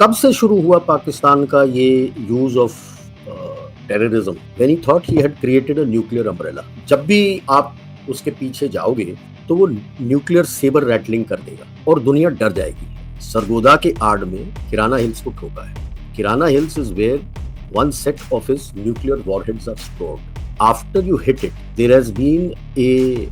कब से शुरू हुआ पाकिस्तान का ये use of terrorism? When he thought he had created a nuclear umbrella. जब भी आप उसके पीछे जाओगे तो वो न्यूक्लियर सेबर रैटलिंग कर देगा और दुनिया डर जाएगी। सरगोदा के आड़ में किराना हिल्स को ठोका है। Kirana hills is where one set of his nuclear warheads are stored. After you hit it, there has been a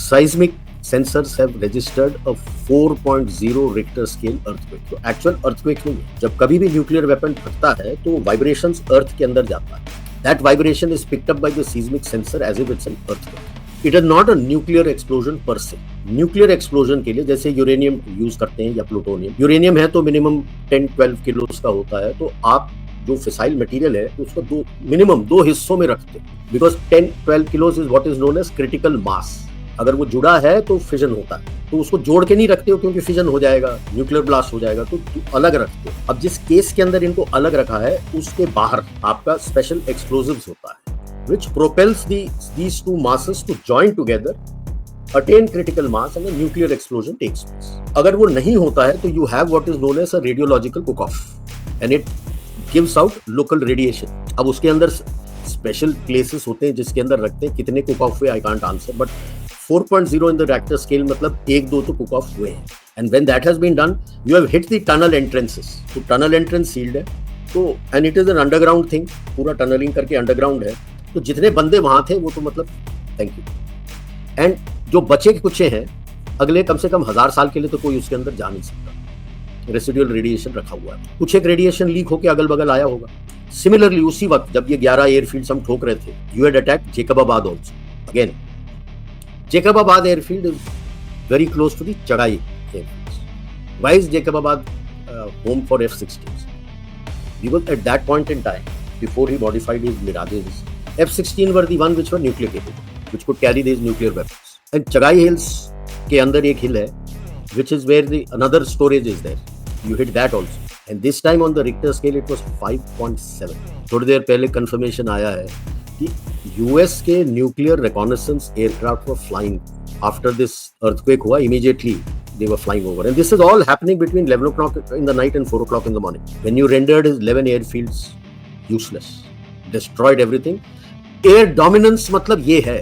seismic sensors have registered a 4.0 Richter scale earthquake. तो actual earthquake नहीं है। जब कभी भी nuclear weapon फटता है तो vibrations earth के अंदर जाता है. That vibration is picked up by the seismic sensor as if it's an earthquake. It is not a nuclear explosion per se. Nuclear explosion के लिए जैसे यूरेनियम यूज करते हैं या प्लूटोनियम, यूरेनियम है तो मिनिमम 10-12 किलो का होता है, तो आप जो फिसाइल मटेरियल है उसको मिनिमम दो हिस्सों में रखते हैं, because 10-12 kilos is what is known as critical mass. अगर वो जुड़ा है तो फिजन होता है, तो उसको जोड़ के नहीं रखते हो क्योंकि फिजन हो जाएगा, न्यूक्लियर ब्लास्ट हो जाएगा, तो अलग रखते हो। अब जिस केस के अंदर इनको अलग रखा है उसके बाहर आपका स्पेशल एक्सप्लोजिव्स होता है which propels these two masses to join together, attain critical mass and a nuclear explosion takes place. अगर वो नहीं होता है तो you have what is known as a radiological cook-off and it gives out local radiation. अब उसके अंदर special places होते हैं जिसके अंदर रखते हैं, कितने cook-off हुए I can't answer, but 4.0 in the Richter scale मतलब 1-2 तो cook-off हुए हैं. And when that has been done, you have hit the tunnel entrances. तो tunnel entrance sealed है, तो and it is an underground thing, पूरा tunneling करके underground है, तो जितने बंदे वहां थे वो तो मतलब थैंक यू। एंड जो बचे कुचे हैं अगले कम से कम 1000 साल के लिए तो कोई उसके अंदर जा नहीं सकता। रेसिडुअल रेडिएशन रखा हुआ है, कुछ एक रेडिएशन लीक होके अगल बगल आया होगा। सिमिलरली उसी वक्त जब ये 11 एयरफील्ड्स हम ठोक रहे थे, you had attack Jacobabad also. Again Jacobabad airfield is very close to the Chagai airfields. Why is Jacobabad home for F-16s? Because at that point in time, before he modified his Mirages, F-16 were the one which were nuclear capable, which could carry these nuclear weapons. And Chagai Hills के अंदर एक hill है, which is where the another storage is there. You hit that also. And this time on the Richter scale it was 5.7. थोड़ी देर पहले confirmation आया है कि US के nuclear reconnaissance aircraft were flying after this earthquake हुआ. Immediately they were flying over. And this is all happening between 11 o'clock in the night and 4 o'clock in the morning. When you rendered his 11 airfields useless, destroyed everything. Air dominance मतलब ये है।